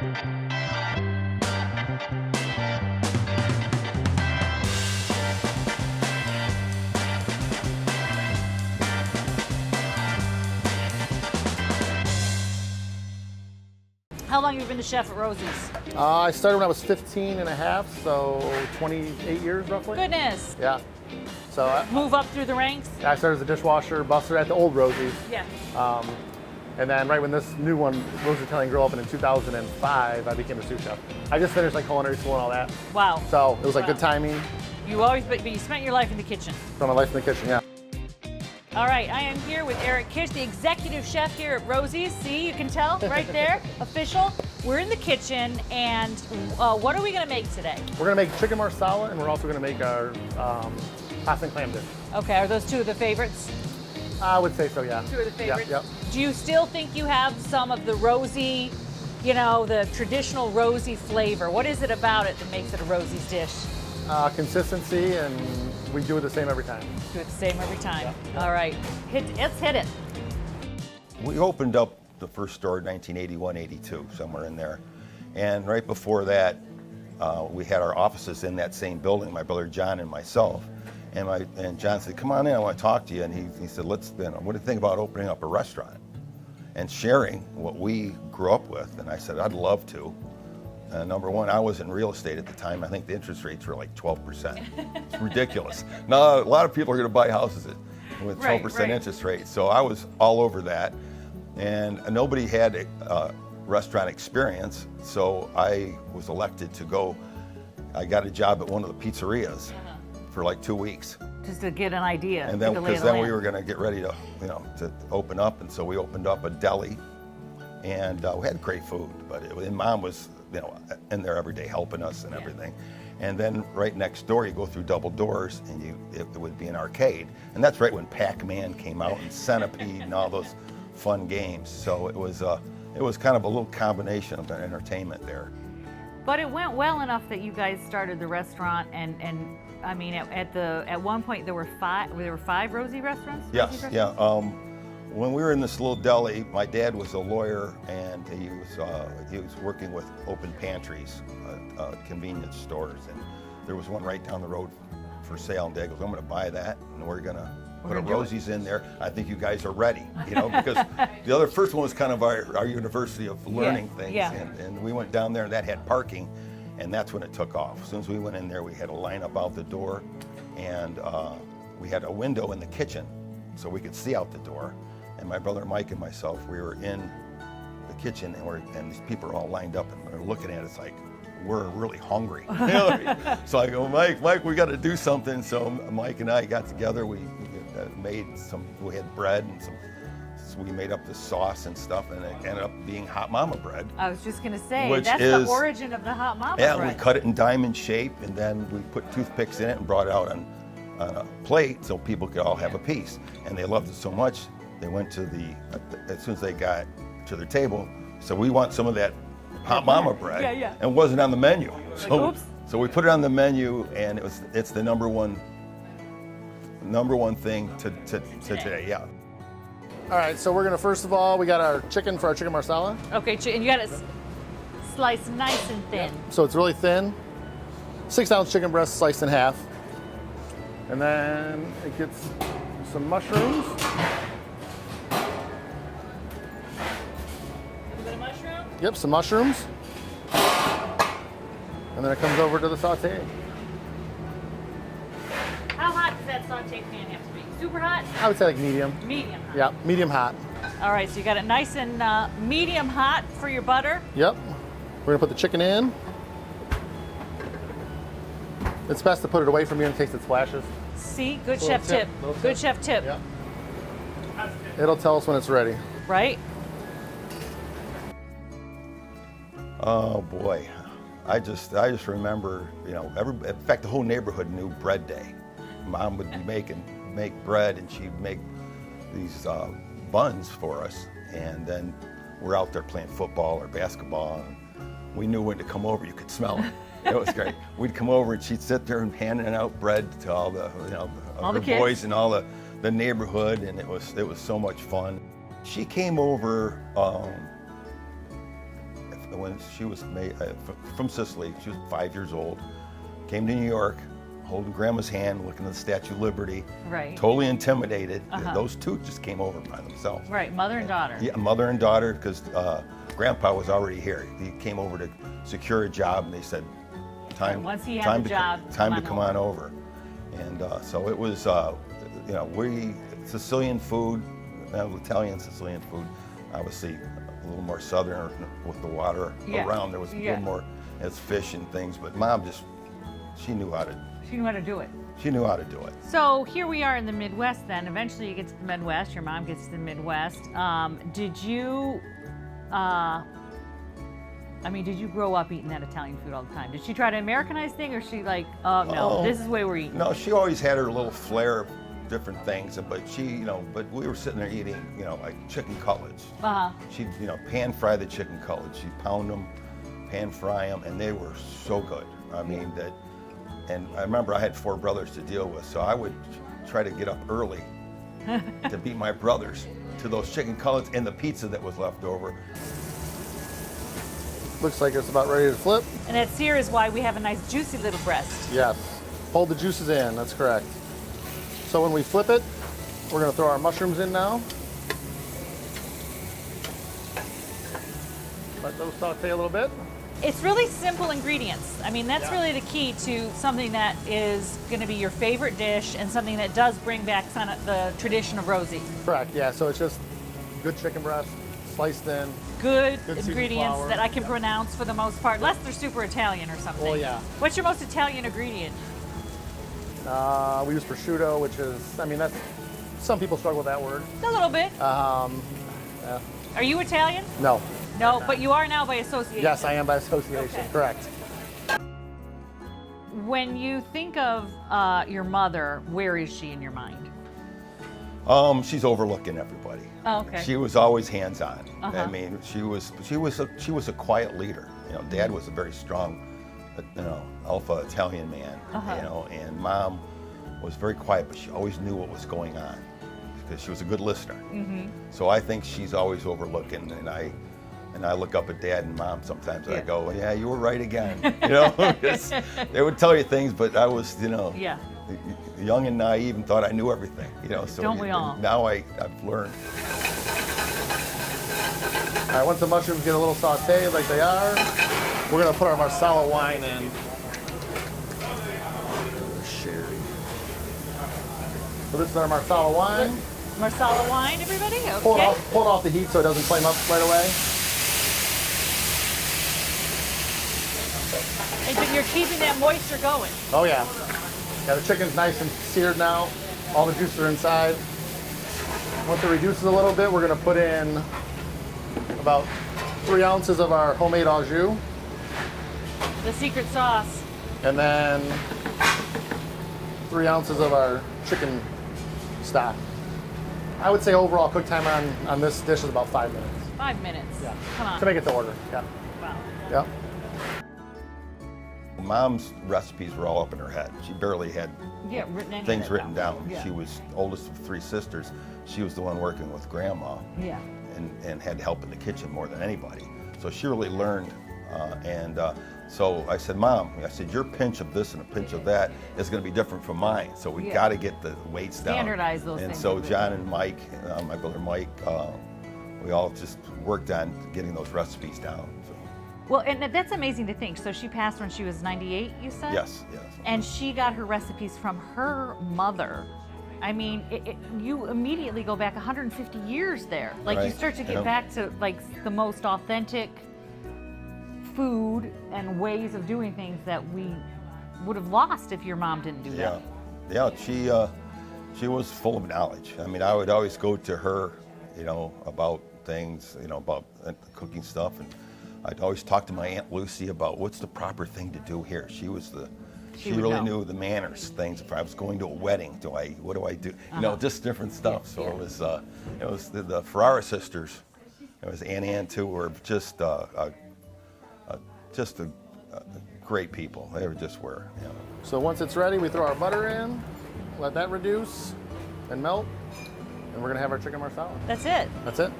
How long have you been the chef at Rosie's? I started when I was 15 and a half, so 28 years roughly. Goodness. Yeah. So Move up through the ranks? I started as a dishwasher, busser at the old Rosie's. Yeah. And then right when this new one, Rosie Italian Grill, opened in 2005, I became a sous chef. I just finished like culinary school and all that. Wow. So it was like Wow. good timing. But you spent your life in the kitchen. Spent my life in the kitchen, yeah. All right, I am here with Eric Kish, the executive chef here at Rosie's. See, you can tell right there, official. We're in the kitchen, and what are we gonna make today? We're gonna make chicken marsala, and we're also gonna make our pasta and clam dish. Okay, are those two of the favorites? I would say so, yeah. Two of the favorites? Yep. Do you still think you have some of the Rosie, you know, the traditional Rosie flavor? What is it about it that makes it a Rosie's dish? Consistency, and we do it the same every time. Do it the same every time. Yeah. All right, let's hit it. We opened up the first store in 1981, 82, somewhere in there. And right before that, we had our offices in that same building, my brother John and myself. And John said, come on in, I want to talk to you. And he said, what do you think about opening up a restaurant and sharing what we grew up with? And I said, I'd love to. Number one, I was in real estate at the time. I think the interest rates were like 12%. It's ridiculous. Now, a lot of people are going to buy houses with 12% interest rates. So I was all over that. And nobody had a restaurant experience. So I was elected to go. I got a job at one of the pizzerias for like 2 weeks. Just to get an idea. And then, because then we were going to get ready to, to open up. And so we opened up a deli. And we had great food. And Mom was, in there every day helping us and everything. And then right next door, you go through double doors and it would be an arcade. And that's right when Pac-Man came out and Centipede and all those fun games. So it was kind of a little combination of entertainment there. But it went well enough that you guys started the restaurant, and I mean, at one point there were five Rosie restaurants? Yes, Rosie yeah. restaurants? When we were in this little deli, my dad was a lawyer, and he was working with open pantries, convenience stores, and there was one right down the road for sale. And Dad goes, "I'm going to buy that, and we're going to put a Rosie's in there. I think you guys are ready, because the first one was kind of our university of learning things, and we went down there, and that had parking, and that's when it took off. As soon as we went in there, we had a line-up out the door, and we had a window in the kitchen, so we could see out the door. And my brother Mike and myself, we were in the kitchen, and these people are all lined up, and they're looking at us like we're really hungry. So I go, Mike, we got to do something. So Mike and I got together. We had bread, and so we made up the sauce and stuff, and it ended up being Hot Mama bread. I was just going to say, which that's is the origin of the Hot Mama bread. Yeah, we cut it in diamond shape, and then we put toothpicks in it and brought it out on a plate so people could all have a piece. And they loved it so much, they went to as soon as they got to their table, so we want some of that Hot Mama bread. Yeah. And it wasn't on the menu. Oops. So we put it on the menu, and it's the number one thing to today, yeah. All right, so we're gonna, first of all, we got our chicken for our chicken marsala. Okay, and you got it sliced nice and thin. So it's really thin. 6-ounce chicken breast sliced in half. And then it gets some mushrooms. Yep, some mushrooms. And then it comes over to the saute. How hot does that saute pan have to be? Super hot? I would say like medium. Medium hot. Yeah, medium hot. All right, so you got it nice and medium hot for your butter. Yep. We're gonna put the chicken in. It's best to put it away from you in case it splashes. See, good chef tip. Good chef tip. Yep. It'll tell us when it's ready. Right? Oh boy, I just remember, in fact, the whole neighborhood knew Bread Day. Mom would make bread, and she'd make these buns for us, and then we're out there playing football or basketball, and we knew when to come over. You could smell it. It was great. We'd come over, and she'd sit there and handing out bread to all the all the boys and all the neighborhood, and it was so much fun. She came over. when she was from Sicily. She was 5 years old. Came to New York, holding Grandma's hand, looking at the Statue of Liberty. Right. Totally intimidated. Those two just came over by themselves. Right, mother and daughter. Yeah, mother and daughter, because Grandpa was already here. He came over to secure a job, and they said, Once he had the job, time to come on over. And so it was, Sicilian food, Italian Sicilian food, obviously a little more southern with the water around. There was a little more, as fish and things, but Mom she knew how to do it. She knew how to do it. So here we are in the Midwest then. Eventually you get to the Midwest, your mom gets to the Midwest. Did you grow up eating that Italian food all the time? Did she try to Americanize thing, or she like, oh no, this is the way we're eating? No, she always had her little flair of different things, but but we were sitting there eating, like chicken cutlets. She'd, pan fry the chicken cutlets. She'd pound them, pan fry them, and they were so good. I mean, and I remember I had 4 brothers to deal with, so I would try to get up early to beat my brothers to those chicken cutlets and the pizza that was left over. Looks like it's about ready to flip. And that sear is why we have a nice juicy little breast. Yes. Hold the juices in, that's correct. So when we flip it, we're gonna throw our mushrooms in now. Let those saute a little bit. It's really simple ingredients. I mean, that's really the key to something that is going to be your favorite dish and something that does bring back the tradition of Rosie. Correct, yeah, so it's just good chicken breast, sliced in. Good seasoned ingredients flour. that I can pronounce for the most part, unless they're super Italian or something. Oh, yeah. What's your most Italian ingredient? We use prosciutto, which is, that's, some people struggle with that word. A little bit. Yeah. Are you Italian? No. No, but you are now by association. Yes, I am by association, Okay. correct. When you think of your mother, where is she in your mind? She's overlooking everybody. Oh, okay. She was always hands-on. I mean, she was a quiet leader. Dad was a very strong, alpha Italian man. And Mom was very quiet, but she always knew what was going on because she was a good listener. So I think she's always overlooking, and I look up at Dad and Mom sometimes, and I go, "Yeah, you were right again." They would tell you things, but I was, young and naive and thought I knew everything. So Don't we all? Now I've learned. All right, once the mushrooms get a little sauteed like they are, we're gonna put our Marsala wine in. Sherry. So this is our Marsala wine. Marsala wine, everybody? Okay. Pull it off the heat so it doesn't flame up right away. And you're keeping that moisture going. Oh yeah. Yeah, the chicken's nice and seared now. All the juices are inside. Once it reduces a little bit, we're gonna put in about 3 ounces of our homemade au jus. The secret sauce. And then 3 ounces of our chicken stock. I would say overall cook time on this dish is about 5 minutes. 5 minutes. Yeah. Come on. To make it to order. Yeah. Wow. Yeah. Mom's recipes were all up in her head. She barely had things written down. Yeah. She was oldest of 3 sisters. She was the one working with Grandma. Yeah. And had help in the kitchen more than anybody. So she really learned. So I said, Mom, your pinch of this and a pinch of that is going to be different from mine. So we got to get the weights down. Standardize those things. And so John and Mike, my brother Mike, we all just worked on getting those recipes down. So. Well, and that's amazing to think. So she passed when she was 98, you said? Yes. And she got her recipes from her mother. I mean, you immediately go back 150 years there. Like you start to get back to like the most authentic food and ways of doing things that we would have lost if your mom didn't do that. Yeah, she was full of knowledge. I mean, I would always go to her, about things, about cooking stuff, and I'd always talk to my Aunt Lucy about what's the proper thing to do here. She really knew the manners, things. If I was going to a wedding, what do I do? Just different stuff. So it was the Ferrara sisters. It was Ann too. Were just great people. They just were. So once it's ready, we throw our butter in, let that reduce and melt, and we're gonna have our chicken marsala. That's it. That's it.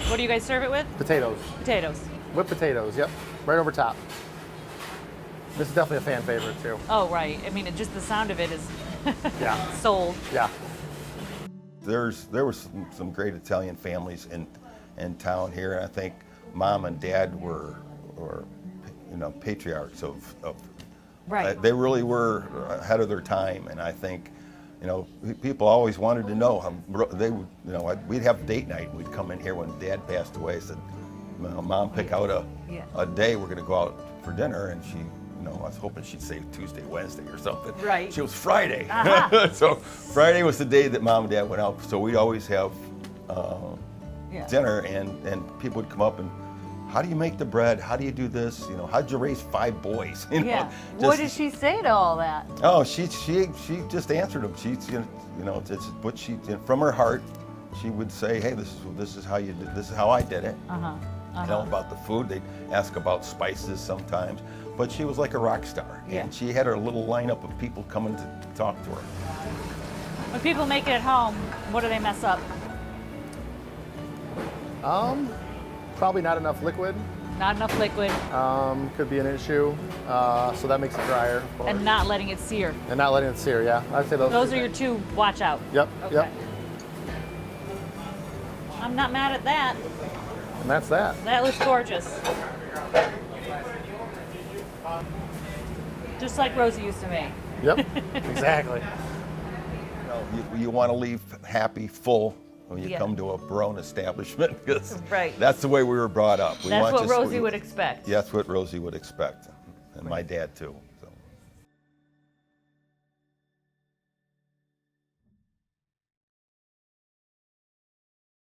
What do you guys serve it with? Potatoes. Potatoes. Whipped potatoes, yep. Right over top. This is definitely a fan favorite too. Oh, right. I mean, just the sound of it is Yeah. sold. Yeah. There were some great Italian families in town here, and I think Mom and Dad were patriarchs of Right. they really were ahead of their time, and I think people always wanted to know how they would. We'd have date night. And we'd come in here when Dad passed away. Said, Mom, pick out a day we're going to go out for dinner, and she. I was hoping she'd say Tuesday, Wednesday, or something. Right. She was Friday. Uh-huh. So Friday was the day that Mom and Dad went out. So we'd always have dinner, and people would come up and, how do you make the bread? How do you do this? How'd you raise 5 boys? What did she say to all that? Oh, she just answered them. She's it's what she from her heart. She would say, hey, this is how you did. This is how I did it. About the food. They'd ask about spices sometimes. But she was like a rock star, and she had her little lineup of people coming to talk to her. When people make it at home, what do they mess up? Probably not enough liquid. Not enough liquid, Could be an issue. So that makes it drier. Of course. and not letting it sear. And not letting it sear, yeah. I'd say those. Those two are your things. 2 watch out. Yep, Okay. yep. I'm not mad at that. And that's that. That looks gorgeous. Just like Rosie used to make. Yep, exactly. You want to leave happy, full when you Yeah. come to a Barone establishment, because Right. that's the way we were brought up. That's what Rosie would expect. Yeah, that's what Rosie would expect, and my dad too.